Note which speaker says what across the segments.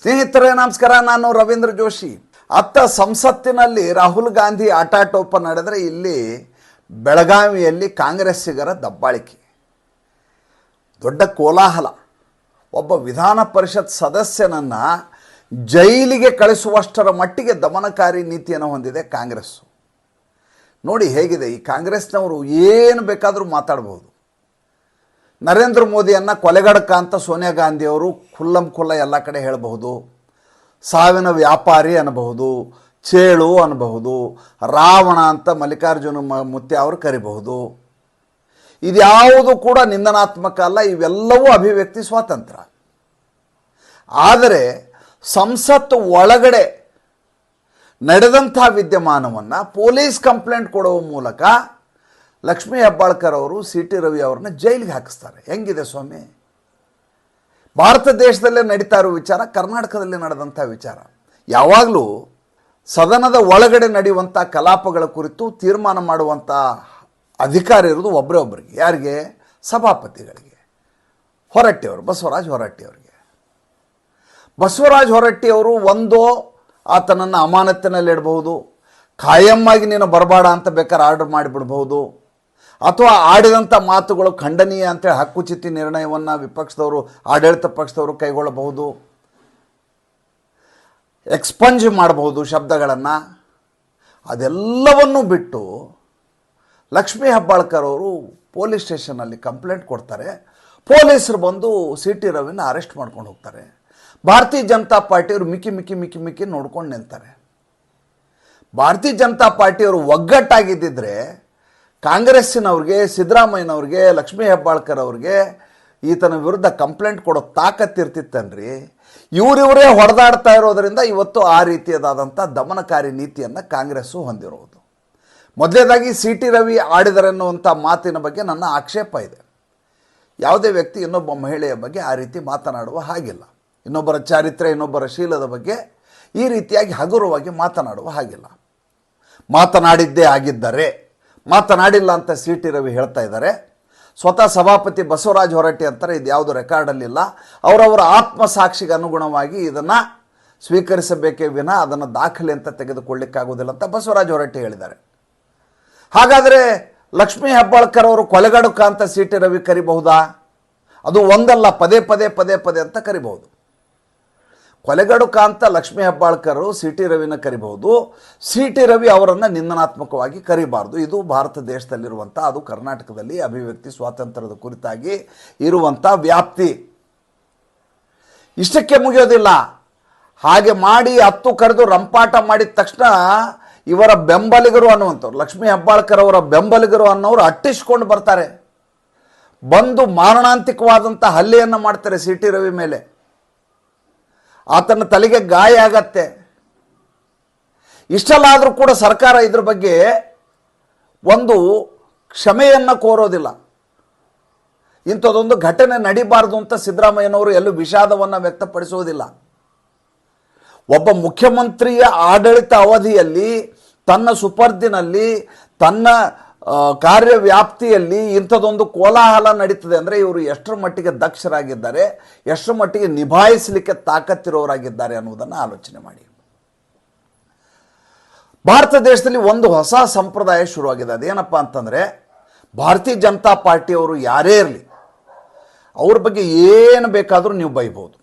Speaker 1: ಸ್ನೇಹಿತರೇ ನಮಸ್ಕಾರ, ನಾನು ರವೀಂದ್ರ ಜೋಶಿ. ಅತ್ತ ಸಂಸತ್ತಿನಲ್ಲಿ ರಾಹುಲ್ ಗಾಂಧಿ ಆಟಾಟೋಪ ನಡೆದರೆ ಇಲ್ಲಿ ಬೆಳಗಾವಿಯಲ್ಲಿ ಕಾಂಗ್ರೆಸ್ಸಿಗರ ದಬ್ಬಾಳಿಕೆ, ದೊಡ್ಡ ಕೋಲಾಹಲ. ಒಬ್ಬ ವಿಧಾನ ಪರಿಷತ್ ಸದಸ್ಯನನ್ನು ಜೈಲಿಗೆ ಕಳಿಸುವಷ್ಟರ ಮಟ್ಟಿಗೆ ದಮನಕಾರಿ ನೀತಿಯನ್ನು ಹೊಂದಿದೆ ಕಾಂಗ್ರೆಸ್ಸು. ನೋಡಿ ಹೇಗಿದೆ ಈ ಕಾಂಗ್ರೆಸ್ನವರು, ಏನು ಬೇಕಾದರೂ ಮಾತಾಡ್ಬೋದು. ನರೇಂದ್ರ ಮೋದಿಯನ್ನು ಕೊಲೆಗಡಕ ಅಂತ ಸೋನಿಯಾ ಗಾಂಧಿಯವರು ಖುಲ್ಲ ಎಲ್ಲ ಕಡೆ ಹೇಳಬಹುದು. ಸಾವಿನ ವ್ಯಾಪಾರಿ ಅನ್ನಬಹುದು, ಚೇಳು ಅನ್ನಬಹುದು, ರಾವಣ ಅಂತ ಮಲ್ಲಿಕಾರ್ಜುನ ಮುತ್ಯ ಅವರು ಕರಿಬಹುದು. ಇದ್ಯಾವುದು ಕೂಡ ನಿಂದನಾತ್ಮಕ ಅಲ್ಲ, ಇವೆಲ್ಲವೂ ಅಭಿವ್ಯಕ್ತಿ ಸ್ವಾತಂತ್ರ್ಯ. ಆದರೆ ಸಂಸತ್ತು ಒಳಗಡೆ ನಡೆದಂಥ ವಿದ್ಯಮಾನವನ್ನು ಪೊಲೀಸ್ ಕಂಪ್ಲೇಂಟ್ ಕೊಡುವ ಮೂಲಕ ಲಕ್ಷ್ಮೀ ಹೆಬ್ಬಾಳ್ಕರ್ ಅವರು ಸಿ ಟಿ ರವಿ ಅವ್ರನ್ನ ಜೈಲಿಗೆ ಹಾಕಿಸ್ತಾರೆ. ಹೆಂಗಿದೆ ಸ್ವಾಮಿ? ಭಾರತ ದೇಶದಲ್ಲೇ ನಡೀತಾ ಇರೋ ವಿಚಾರ, ಕರ್ನಾಟಕದಲ್ಲಿ ನಡೆದಂಥ ವಿಚಾರ. ಯಾವಾಗಲೂ ಸದನದ ಒಳಗಡೆ ನಡೆಯುವಂಥ ಕಲಾಪಗಳ ಕುರಿತು ತೀರ್ಮಾನ ಮಾಡುವಂಥ ಅಧಿಕಾರ ಇರೋದು ಒಬ್ಬರಿಗೆ. ಯಾರಿಗೆ? ಸಭಾಪತಿಗಳಿಗೆ. ಹೊರಟ್ಟಿಯವರು, ಬಸವರಾಜ ಹೊರಟ್ಟಿಯವರಿಗೆ. ಬಸವರಾಜ ಹೊರಟ್ಟಿಯವರು ಒಂದೋ ಆತನನ್ನು ಅಮಾನತಿನಲ್ಲಿ ಇಡಬಹುದು, ಖಾಯಮ್ಮಾಗಿ ನೀನು ಬರಬೇಡ ಅಂತ ಬೇಕಾದ್ರೆ ಆರ್ಡರ್ ಮಾಡಿಬಿಡ್ಬಹುದು, ಅಥವಾ ಆಡಿದಂಥ ಮಾತುಗಳು ಖಂಡನೀಯ ಅಂತೇಳಿ ಹಕ್ಕುಚ್ಯುತಿ ನಿರ್ಣಯವನ್ನು ವಿಪಕ್ಷದವರು, ಆಡಳಿತ ಪಕ್ಷದವರು ಕೈಗೊಳ್ಳಬಹುದು, ಎಕ್ಸ್ಪಂಜ್ ಮಾಡಬಹುದು ಶಬ್ದಗಳನ್ನು. ಅದೆಲ್ಲವನ್ನೂ ಬಿಟ್ಟು ಲಕ್ಷ್ಮೀ ಹೆಬ್ಬಾಳ್ಕರ್ ಅವರು ಪೊಲೀಸ್ ಸ್ಟೇಷನ್ನಲ್ಲಿ ಕಂಪ್ಲೇಂಟ್ ಕೊಡ್ತಾರೆ. ಪೊಲೀಸರು ಬಂದು ಸಿ ಟಿ ರವಿನ ಅರೆಸ್ಟ್ ಮಾಡ್ಕೊಂಡು ಹೋಗ್ತಾರೆ. ಭಾರತೀಯ ಜನತಾ ಪಾರ್ಟಿಯವರು ಮಿಕ್ಕಿ ನೋಡ್ಕೊಂಡು ನಿಲ್ತಾರೆ. ಭಾರತೀಯ ಜನತಾ ಪಾರ್ಟಿಯವರು ಒಗ್ಗಟ್ಟಾಗಿದ್ದಿದ್ರೆ ಕಾಂಗ್ರೆಸ್ಸಿನವ್ರಿಗೆ, ಸಿದ್ದರಾಮಯ್ಯನವ್ರಿಗೆ, ಲಕ್ಷ್ಮೀ ಹೆಬ್ಬಾಳ್ಕರ್ ಅವ್ರಿಗೆ ಈತನ ವಿರುದ್ಧ ಕಂಪ್ಲೇಂಟ್ ಕೊಡೋ ತಾಕತ್ತಿರ್ತಿತ್ತನ್ರಿ. ಇವರೇ ಹೊಡೆದಾಡ್ತಾ ಇರೋದರಿಂದ ಇವತ್ತು ಆ ರೀತಿಯಾದಂಥ ದಮನಕಾರಿ ನೀತಿಯನ್ನು ಕಾಂಗ್ರೆಸ್ಸು ಹೊಂದಿರೋದು. ಮೊದಲನೇದಾಗಿ ಸಿ ಟಿ ರವಿ ಆಡಿದರೆನ್ನುವಂಥ ಮಾತಿನ ಬಗ್ಗೆ ನನ್ನ ಆಕ್ಷೇಪ ಇದೆ. ಯಾವುದೇ ವ್ಯಕ್ತಿ ಇನ್ನೊಬ್ಬ ಮಹಿಳೆಯ ಬಗ್ಗೆ ಆ ರೀತಿ ಮಾತನಾಡುವ ಹಾಗಿಲ್ಲ. ಇನ್ನೊಬ್ಬರ ಚಾರಿತ್ರ್ಯ, ಇನ್ನೊಬ್ಬರ ಶೀಲದ ಬಗ್ಗೆ ಈ ರೀತಿಯಾಗಿ ಹಗುರವಾಗಿ ಮಾತನಾಡುವ ಹಾಗಿಲ್ಲ. ಮಾತನಾಡಿದ್ದೇ ಆಗಿದ್ದರೆ, ಮಾತನಾಡಿಲ್ಲ ಅಂತ ಸಿ ಟಿ ರವಿ ಹೇಳ್ತಾ ಇದ್ದಾರೆ. ಸ್ವತಃ ಸಭಾಪತಿ ಬಸವರಾಜ ಹೊರಟ್ಟಿ ಅಂತಾರೆ ಇದು ಯಾವುದು ರೆಕಾರ್ಡಲ್ಲಿಲ್ಲ, ಅವರವರ ಆತ್ಮಸಾಕ್ಷಿಗೆ ಅನುಗುಣವಾಗಿ ಇದನ್ನು ಸ್ವೀಕರಿಸಬೇಕೇ ವಿನ ಅದನ್ನು ದಾಖಲೆ ಅಂತ ತೆಗೆದುಕೊಳ್ಳಿಕ್ಕಾಗೋದಿಲ್ಲ ಅಂತ ಬಸವರಾಜ ಹೊರಟ್ಟಿ ಹೇಳಿದ್ದಾರೆ. ಹಾಗಾದರೆ ಲಕ್ಷ್ಮೀ ಹೆಬ್ಬಾಳ್ಕರ್ ಅವರು ಕೊಲೆಗಡುಕ ಅಂತ ಸಿ ಟಿ ರವಿ ಕರಿಬಹುದಾ? ಅದು ಒಂದಲ್ಲ, ಪದೇ ಅಂತ ಕರಿಬಹುದು. ಕೊಲೆಗಡುಕ ಅಂತ ಲಕ್ಷ್ಮೀ ಹೆಬ್ಬಾಳ್ಕರ್ ಸಿ ಟಿ ರವಿನ ಕರಿಬಹುದು, ಸಿ ಟಿ ರವಿ ಅವರನ್ನು ನಿಂದನಾತ್ಮಕವಾಗಿ ಕರಿಬಾರ್ದು. ಇದು ಭಾರತ ದೇಶದಲ್ಲಿರುವಂಥ, ಅದು ಕರ್ನಾಟಕದಲ್ಲಿ ಅಭಿವ್ಯಕ್ತಿ ಸ್ವಾತಂತ್ರ್ಯದ ಕುರಿತಾಗಿ ಇರುವಂಥ ವ್ಯಾಪ್ತಿ. ಇಷ್ಟಕ್ಕೆ ಮುಗಿಯೋದಿಲ್ಲ. ಹಾಗೆ ಮಾಡಿ 10 ಕರೆದು ರಂಪಾಟ ಮಾಡಿದ ತಕ್ಷಣ ಇವರ ಬೆಂಬಲಿಗರು ಅನ್ನುವಂಥವ್ರು, ಲಕ್ಷ್ಮೀ ಹೆಬ್ಬಾಳ್ಕರ್ ಅವರ ಬೆಂಬಲಿಗರು ಅನ್ನೋರು ಅಟ್ಟಿಸ್ಕೊಂಡು ಬರ್ತಾರೆ. ಬಂದು ಮಾರಣಾಂತಿಕವಾದಂಥ ಹಲ್ಲೆಯನ್ನು ಮಾಡ್ತಾರೆ ಸಿ ಟಿ ರವಿ ಮೇಲೆ. ಆತನ ತಲೆಗೆ ಗಾಯ ಆಗತ್ತೆ. ಇಷ್ಟೆಲ್ಲ ಆದರೂ ಕೂಡ ಸರ್ಕಾರ ಇದ್ರ ಬಗ್ಗೆ ಒಂದು ಕ್ಷಮೆಯನ್ನು ಕೋರೋದಿಲ್ಲ. ಇಂಥದ್ದೊಂದು ಘಟನೆ ನಡಿಬಾರ್ದು ಅಂತ ಸಿದ್ದರಾಮಯ್ಯನವರು ಎಲ್ಲೂ ವಿಷಾದವನ್ನು ವ್ಯಕ್ತಪಡಿಸುವುದಿಲ್ಲ. ಒಬ್ಬ ಮುಖ್ಯಮಂತ್ರಿಯ ಆಡಳಿತ ಅವಧಿಯಲ್ಲಿ, ತನ್ನ ಸುಪರ್ದಿನಲ್ಲಿ, ತನ್ನ ಕಾರ್ಯವ್ಯಾಪ್ತಿಯಲ್ಲಿ ಇಂಥದ್ದೊಂದು ಕೋಲಾಹಲ ನಡೀತದೆ ಅಂದರೆ ಇವರು ಎಷ್ಟರ ಮಟ್ಟಿಗೆ ದಕ್ಷರಾಗಿದ್ದಾರೆ, ಎಷ್ಟರ ಮಟ್ಟಿಗೆ ನಿಭಾಯಿಸಲಿಕ್ಕೆ ತಾಕತ್ತಿರೋರಾಗಿದ್ದಾರೆ ಅನ್ನೋದನ್ನು ಆಲೋಚನೆ ಮಾಡಿ. ಭಾರತ ದೇಶದಲ್ಲಿ ಒಂದು ಹೊಸ ಸಂಪ್ರದಾಯ ಶುರುವಾಗಿದೆ. ಅದೇನಪ್ಪ ಅಂತಂದರೆ, ಭಾರತೀಯ ಜನತಾ ಪಾರ್ಟಿಯವರು ಯಾರೇ ಇರಲಿ, ಅವ್ರ ಬಗ್ಗೆ ಏನು ಬೇಕಾದರೂ ನೀವು ಬೈಬೋದು.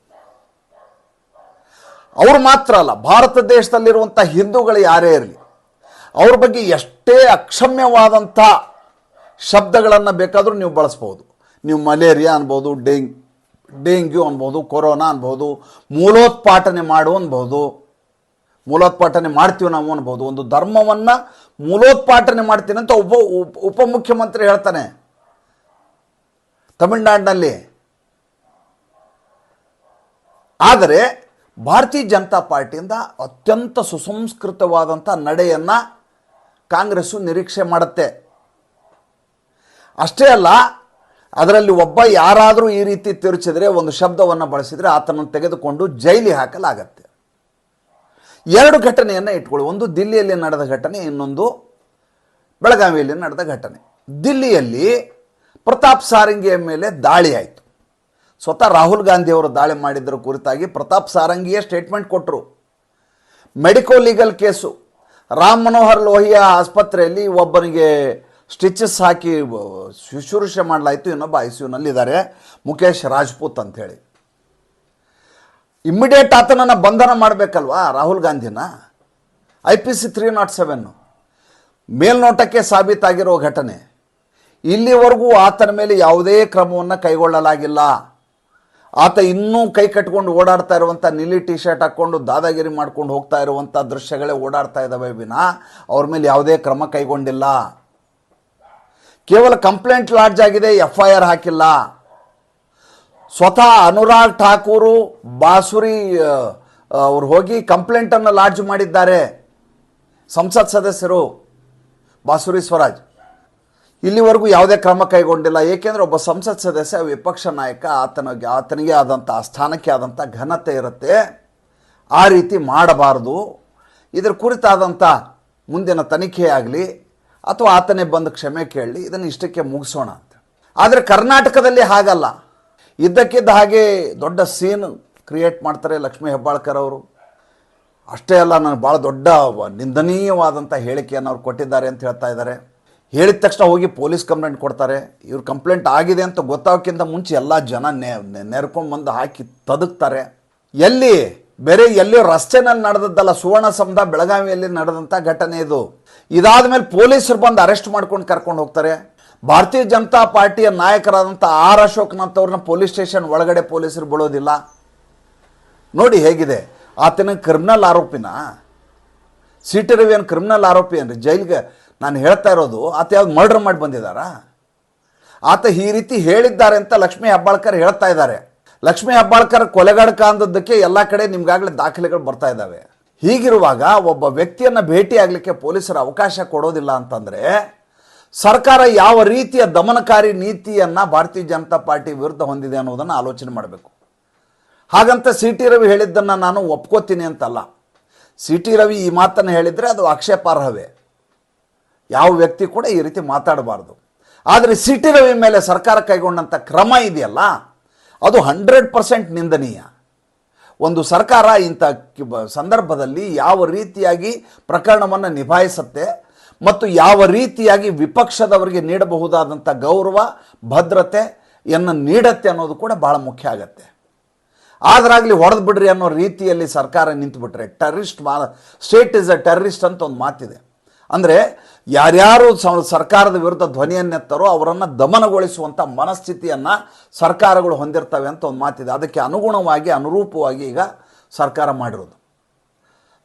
Speaker 1: ಅವರು ಮಾತ್ರ ಅಲ್ಲ, ಭಾರತ ದೇಶದಲ್ಲಿರುವಂಥ ಹಿಂದೂಗಳು ಯಾರೇ ಇರಲಿ, ಅವ್ರ ಬಗ್ಗೆ ಎಷ್ಟೇ ಅಕ್ಷಮ್ಯವಾದಂಥ ಶಬ್ದಗಳನ್ನು ಬೇಕಾದರೂ ನೀವು ಬಳಸ್ಬೋದು. ನೀವು ಮಲೇರಿಯಾ ಅನ್ಬೋದು, ಡೆಂಗ್ಯೂ ಅನ್ಬೋದು, ಕೊರೋನಾ ಅನ್ಬೋದು, ಮೂಲೋತ್ಪಾಟನೆ ಮಾಡು ಅನ್ಬೋದು, ಮೂಲೋತ್ಪಾಟನೆ ಮಾಡ್ತೀವಿ ನಾವು ಅನ್ಬೋದು. ಒಂದು ಧರ್ಮವನ್ನು ಮೂಲೋತ್ಪಾಟನೆ ಮಾಡ್ತೀನಿ ಅಂತ ಉಪಮುಖ್ಯಮಂತ್ರಿ ಹೇಳ್ತಾನೆ ತಮಿಳುನಾಡಿನಲ್ಲಿ. ಆದರೆ ಭಾರತೀಯ ಜನತಾ ಪಾರ್ಟಿಯಿಂದ ಅತ್ಯಂತ ಸುಸಂಸ್ಕೃತವಾದಂಥ ನಡೆಯನ್ನು ಕಾಂಗ್ರೆಸ್ಸು ನಿರೀಕ್ಷೆ ಮಾಡುತ್ತೆ. ಅಷ್ಟೇ ಅಲ್ಲ, ಅದರಲ್ಲಿ ಒಬ್ಬ ಯಾರಾದರೂ ಈ ರೀತಿ ತಿರುಚಿದರೆ, ಒಂದು ಶಬ್ದವನ್ನು ಬಳಸಿದರೆ ಆತನನ್ನು ತೆಗೆದುಕೊಂಡು ಜೈಲಿಗೆ ಹಾಕಲಾಗತ್ತೆ. 2 ಘಟನೆಯನ್ನು ಇಟ್ಕೊಳ್ಳಿ. ಒಂದು ದಿಲ್ಲಿಯಲ್ಲಿ ನಡೆದ ಘಟನೆ, ಇನ್ನೊಂದು ಬೆಳಗಾವಿಯಲ್ಲಿ ನಡೆದ ಘಟನೆ. ದಿಲ್ಲಿಯಲ್ಲಿ ಪ್ರತಾಪ್ ಸಾರಂಗಿಯ ಮೇಲೆ ದಾಳಿ ಆಯಿತು. ಸ್ವತಃ ರಾಹುಲ್ ಗಾಂಧಿಯವರು ದಾಳಿ ಮಾಡಿದ್ದರ ಕುರಿತಾಗಿ ಪ್ರತಾಪ್ ಸಾರಂಗಿಯೇ ಸ್ಟೇಟ್ಮೆಂಟ್ ಕೊಟ್ಟರು. Medico legal case, Ram Manohar Lohia ಆಸ್ಪತ್ರೆಯಲ್ಲಿ ಒಬ್ಬನಿಗೆ ಸ್ಟಿಚಸ್ ಹಾಕಿ ಶುಶ್ರೂಷೆ ಮಾಡಲಾಯಿತು, ಇನ್ನೊಬ್ಬ ICUನಲ್ಲಿದ್ದಾರೆ, ಮುಖೇಶ್ ರಾಜ್ಪೂತ್ ಅಂಥೇಳಿ. ಇಮ್ಮಿಡಿಯೇಟ್ ಆತನನ್ನು ಬಂಧನ ಮಾಡಬೇಕಲ್ವಾ ರಾಹುಲ್ ಗಾಂಧಿನ. IPC 307 ಮೇಲ್ನೋಟಕ್ಕೆ ಸಾಬೀತಾಗಿರೋ ಘಟನೆ. ಇಲ್ಲಿವರೆಗೂ ಆತನ ಮೇಲೆ ಯಾವುದೇ ಕ್ರಮವನ್ನು ಕೈಗೊಳ್ಳಲಾಗಿಲ್ಲ. ಆತ ಇನ್ನೂ ಕೈ ಕಟ್ಕೊಂಡು ಓಡಾಡ್ತಾ ಇರುವಂಥ ನೀಲಿ ಟಿ ಶರ್ಟ್ ಹಾಕ್ಕೊಂಡು ದಾದಾಗಿರಿ ಮಾಡ್ಕೊಂಡು ಹೋಗ್ತಾ ಇರುವಂಥ ದೃಶ್ಯಗಳೇ ಓಡಾಡ್ತಾ ಇದ್ದಾವೆ ವಿನಾ ಅವ್ರ ಮೇಲೆ ಯಾವುದೇ ಕ್ರಮ ಕೈಗೊಂಡಿಲ್ಲ. ಕೇವಲ ಕಂಪ್ಲೇಂಟ್ ಲಾಡ್ಜ್ ಆಗಿದೆ, FIR ಹಾಕಿಲ್ಲ. ಸ್ವತಃ ಅನುರಾಗ್ ಠಾಕೂರು ಬಾಸುರಿ ಅವರು ಹೋಗಿ ಕಂಪ್ಲೇಂಟನ್ನು ಲಾಡ್ಜ್ ಮಾಡಿದ್ದಾರೆ, ಸಂಸತ್ ಸದಸ್ಯರು ಬಾಸುರಿ ಸ್ವರಾಜ್. ಇಲ್ಲಿವರೆಗೂ ಯಾವುದೇ ಕ್ರಮ ಕೈಗೊಂಡಿಲ್ಲ. ಏಕೆಂದರೆ ಒಬ್ಬ ಸಂಸತ್ ಸದಸ್ಯ, ವಿಪಕ್ಷ ನಾಯಕ, ಆತನಿಗೆ ಆದಂಥ ಸ್ಥಾನಕ್ಕೆ ಆದಂಥ ಘನತೆ ಇರುತ್ತೆ. ಆ ರೀತಿ ಮಾಡಬಾರ್ದು. ಇದರ ಕುರಿತಾದಂಥ ಮುಂದಿನ ತನಿಖೆ ಆಗಲಿ ಅಥವಾ ಆತನೇ ಬಂದು ಕ್ಷಮೆ ಕೇಳಲಿ, ಇದನ್ನು ಇಷ್ಟಕ್ಕೆ ಮುಗಿಸೋಣ ಅಂತ. ಆದರೆ ಕರ್ನಾಟಕದಲ್ಲಿ ಹಾಗಲ್ಲ. ಇದ್ದಕ್ಕಿದ್ದ ಹಾಗೆ ದೊಡ್ಡ ಸೀನ್ ಕ್ರಿಯೇಟ್ ಮಾಡ್ತಾರೆ ಲಕ್ಷ್ಮೀ ಹೆಬ್ಬಾಳ್ಕರ್ ಅವರು. ಅಷ್ಟೇ ಅಲ್ಲ, ನನಗೆ ಭಾಳ ದೊಡ್ಡ ನಿಂದನೀಯವಾದಂಥ ಹೇಳಿಕೆಯನ್ನು ಅವ್ರು ಕೊಟ್ಟಿದ್ದಾರೆ ಅಂತ ಹೇಳ್ತಾ ಇದ್ದಾರೆ. ಹೇಳಿದ ತಕ್ಷಣ ಹೋಗಿ ಪೊಲೀಸ್ ಕಂಪ್ಲೇಂಟ್ ಕೊಡ್ತಾರೆ. ಇವ್ರು ಕಂಪ್ಲೇಂಟ್ ಆಗಿದೆ ಅಂತ ಗೊತ್ತಾಗೋಕ್ಕಿಂತ ಮುಂಚೆ ಎಲ್ಲ ಜನ ನೆರ್ಕೊಂಡು ಬಂದು ಹಾಕಿ ತದುಕ್ತಾರೆ. ಎಲ್ಲಿ ಬೇರೆ ಎಲ್ಲಿಯೋ ರಸ್ತೆನಲ್ಲಿ ನಡೆದದ್ದಲ್ಲ, ಸುವರ್ಣಸೌಧ ಬೆಳಗಾವಿಯಲ್ಲಿ ನಡೆದಂಥ ಘಟನೆ ಇದು. ಇದಾದ ಮೇಲೆ ಪೊಲೀಸರು ಬಂದು ಅರೆಸ್ಟ್ ಮಾಡ್ಕೊಂಡು ಕರ್ಕೊಂಡು ಹೋಗ್ತಾರೆ. ಭಾರತೀಯ ಜನತಾ ಪಾರ್ಟಿಯ ನಾಯಕರಾದಂಥ R ಅಶೋಕ್ನಾಥ್ ಅವ್ರನ್ನ ಪೊಲೀಸ್ ಸ್ಟೇಷನ್ ಒಳಗಡೆ ಪೊಲೀಸರು ಬಿಡೋದಿಲ್ಲ. ನೋಡಿ ಹೇಗಿದೆ. ಆತನ ಕ್ರಿಮಿನಲ್ ಆರೋಪಿನ, CT ರವಿ ಏನು ಕ್ರಿಮಿನಲ್ ಆರೋಪಿ ಏನ್ರಿ? ಜೈಲಿಗೆ ನಾನು ಹೇಳ್ತಾ ಇರೋದು, ಆತ ಯಾವ್ದು ಮರ್ಡರ್ ಮಾಡಿ ಬಂದಿದ್ದಾರಾ? ಆತ ಈ ರೀತಿ ಹೇಳಿದ್ದಾರೆ ಅಂತ ಲಕ್ಷ್ಮೀ ಹೆಬ್ಬಾಳ್ಕರ್ ಹೇಳ್ತಾ ಇದ್ದಾರೆ. ಲಕ್ಷ್ಮೀ ಹೆಬ್ಬಾಳ್ಕರ್ ಕೊಲೆಗಡಕ ಅಂದದ್ದಕ್ಕೆ ಎಲ್ಲ ಕಡೆ ನಿಮ್ಗಾಗಲೇ ದಾಖಲೆಗಳು ಬರ್ತಾ ಇದ್ದಾವೆ. ಹೀಗಿರುವಾಗ ಒಬ್ಬ ವ್ಯಕ್ತಿಯನ್ನು ಭೇಟಿ ಆಗಲಿಕ್ಕೆ ಪೊಲೀಸರು ಅವಕಾಶ ಕೊಡೋದಿಲ್ಲ ಅಂತಂದರೆ ಸರ್ಕಾರ ಯಾವ ರೀತಿಯ ದಮನಕಾರಿ ನೀತಿಯನ್ನು ಭಾರತೀಯ ಜನತಾ ಪಾರ್ಟಿ ವಿರುದ್ಧ ಹೊಂದಿದೆ ಅನ್ನೋದನ್ನು ಆಲೋಚನೆ ಮಾಡಬೇಕು. ಹಾಗಂತ CT ರವಿ ಹೇಳಿದ್ದನ್ನು ನಾನು ಒಪ್ಕೋತೀನಿ ಅಂತಲ್ಲ. CT ರವಿ ಈ ಮಾತನ್ನು ಹೇಳಿದರೆ ಅದು ಆಕ್ಷೇಪಾರ್ಹವೇ. ಯಾವ ವ್ಯಕ್ತಿ ಕೂಡ ಈ ರೀತಿ ಮಾತಾಡಬಾರ್ದು. ಆದರೆ CT ರವಿ ಮೇಲೆ ಸರ್ಕಾರ ಕೈಗೊಂಡಂಥ ಕ್ರಮ ಇದೆಯಲ್ಲ, ಅದು 100% ನಿಂದನೀಯ. ಒಂದು ಸರ್ಕಾರ ಇಂಥ ಸಂದರ್ಭದಲ್ಲಿ ಯಾವ ರೀತಿಯಾಗಿ ಪ್ರಕರಣವನ್ನು ನಿಭಾಯಿಸುತ್ತೆ ಮತ್ತು ಯಾವ ರೀತಿಯಾಗಿ ವಿಪಕ್ಷದವರಿಗೆ ನೀಡಬಹುದಾದಂಥ ಗೌರವ ಭದ್ರತೆಯನ್ನು ನೀಡತ್ತೆ ಅನ್ನೋದು ಕೂಡ ಭಾಳ ಮುಖ್ಯ ಆಗತ್ತೆ. ಆದರಾಗಲಿ ಹೊಡೆದು ಬಿಡ್ರಿ ಅನ್ನೋ ರೀತಿಯಲ್ಲಿ ಸರ್ಕಾರ ನಿಂತುಬಿಟ್ರೆ, ಸ್ಟೇಟ್ ಇಸ್ ಅ ಟೆರರಿಸ್ಟ್ ಅಂತ ಒಂದು ಮಾತಿದೆ. ಅಂದರೆ ಯಾರ್ಯಾರು ಸರ್ಕಾರದ ವಿರುದ್ಧ ಧ್ವನಿಯನ್ನೆತ್ತಾರೋ ಅವರನ್ನು ದಮನಗೊಳಿಸುವಂಥ ಮನಸ್ಥಿತಿಯನ್ನು ಸರ್ಕಾರಗಳು ಹೊಂದಿರ್ತವೆ ಅಂತ ಒಂದು ಮಾತಿದೆ. ಅದಕ್ಕೆ ಅನುಗುಣವಾಗಿ ಅನುರೂಪವಾಗಿ ಈಗ ಸರ್ಕಾರ ಮಾಡಿರೋದು.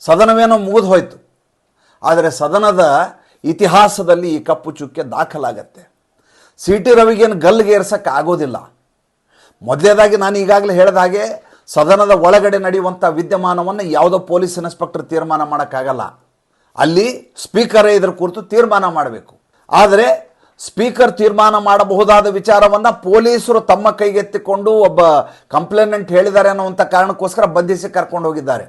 Speaker 1: ಸದನವೇನೋ ಮುಗಿದು ಹೋಯಿತು, ಆದರೆ ಸದನದ ಇತಿಹಾಸದಲ್ಲಿ ಈ ಕಪ್ಪು ಚುಕ್ಕೆ ದಾಖಲಾಗತ್ತೆ. CT ರವಿಗೇನು ಗಲ್ಲಿಗೆ ಏರ್ಸಕ್ಕೆ ಆಗೋದಿಲ್ಲ. ಮೊದಲೇದಾಗಿ ನಾನು ಈಗಾಗಲೇ ಹೇಳಿದ ಹಾಗೆ ಸದನದ ಒಳಗಡೆ ನಡೆಯುವಂಥ ವಿದ್ಯಮಾನವನ್ನು ಯಾವುದೋ ಪೊಲೀಸ್ ಇನ್ಸ್ಪೆಕ್ಟರ್ ತೀರ್ಮಾನ ಮಾಡೋಕ್ಕಾಗಲ್ಲ. ಅಲ್ಲಿ ಸ್ಪೀಕರೇ ಇದರ ಕುರಿತು ತೀರ್ಮಾನ ಮಾಡಬೇಕು. ಆದರೆ ಸ್ಪೀಕರ್ ತೀರ್ಮಾನ ಮಾಡಬಹುದಾದ ವಿಚಾರವನ್ನು ಪೊಲೀಸರು ತಮ್ಮ ಕೈಗೆತ್ತಿಕೊಂಡು ಒಬ್ಬ ಕಂಪ್ಲೇನೆಂಟ್ ಹೇಳಿದ್ದಾರೆ ಅನ್ನುವಂಥ ಕಾರಣಕ್ಕೋಸ್ಕರ ಬಂಧಿಸಿ ಕರ್ಕೊಂಡು ಹೋಗಿದ್ದಾರೆ.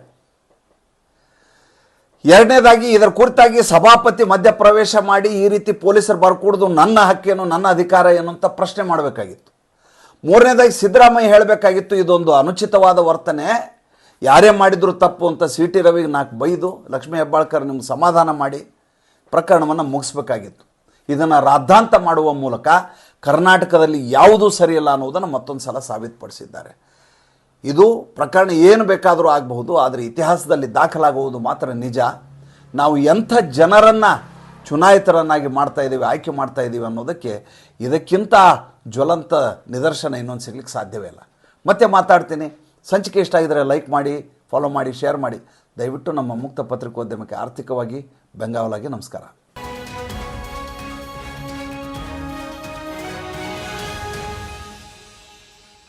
Speaker 1: ಎರಡನೇದಾಗಿ ಇದರ ಕುರಿತಾಗಿ ಸಭಾಪತಿ ಮಧ್ಯಪ್ರವೇಶ ಮಾಡಿ ಈ ರೀತಿ ಪೊಲೀಸರು ಬರ್ಕೂಡ್ದು, ನನ್ನ ಹಕ್ಕೇನು, ನನ್ನ ಅಧಿಕಾರ ಏನು ಅಂತ ಪ್ರಶ್ನೆ ಮಾಡಬೇಕಾಗಿತ್ತು. ಮೂರನೇದಾಗಿ ಸಿದ್ದರಾಮಯ್ಯ ಹೇಳಬೇಕಾಗಿತ್ತು, ಇದೊಂದು ಅನುಚಿತವಾದ ವರ್ತನೆ, ಯಾರೇ ಮಾಡಿದ್ರು ತಪ್ಪು ಅಂತ. CT ರವಿಗೆ 4 ಬೈದು ಲಕ್ಷ್ಮೀ ಹೆಬ್ಬಾಳ್ಕರ್ ನಿಮ್ಗೆ ಸಮಾಧಾನ ಮಾಡಿ ಪ್ರಕರಣವನ್ನು ಮುಗಿಸ್ಬೇಕಾಗಿತ್ತು. ಇದನ್ನು ರಾದ್ಧಾಂತ ಮಾಡುವ ಮೂಲಕ ಕರ್ನಾಟಕದಲ್ಲಿ ಯಾವುದೂ ಸರಿಯಲ್ಲ ಅನ್ನೋದನ್ನು ಮತ್ತೊಂದು ಸಲ ಸಾಬೀತುಪಡಿಸಿದ್ದಾರೆ. ಇದು ಪ್ರಕರಣ ಏನು ಬೇಕಾದರೂ ಆಗಬಹುದು, ಆದರೆ ಇತಿಹಾಸದಲ್ಲಿ ದಾಖಲಾಗುವುದು ಮಾತ್ರ ನಿಜ. ನಾವು ಎಂಥ ಜನರನ್ನು ಚುನಾಯಿತರನ್ನಾಗಿ ಮಾಡ್ತಾಯಿದ್ದೀವಿ, ಆಯ್ಕೆ ಮಾಡ್ತಾಯಿದ್ದೀವಿ ಅನ್ನೋದಕ್ಕೆ ಇದಕ್ಕಿಂತ ಜ್ವಲಂತ ನಿದರ್ಶನ ಇನ್ನೊಂದು ಸಿಗ್ಲಿಕ್ಕೆ ಸಾಧ್ಯವೇ ಇಲ್ಲ. ಮತ್ತೆ ಮಾತಾಡ್ತೀನಿ. ಸಂಚಿಕೆ ಇಷ್ಟ ಆಗಿದರೆ ಲೈಕ್ ಮಾಡಿ, ಫಾಲೋ ಮಾಡಿ, ಶೇರ್ ಮಾಡಿ. ದಯವಿಟ್ಟು ನಮ್ಮ ಮುಕ್ತ ಪತ್ರಿಕೋದ್ಯಮಕ್ಕೆ ಆರ್ಥಿಕವಾಗಿ ಬೆಂಗಾವಲಾಗಿ ನಮಸ್ಕಾರ.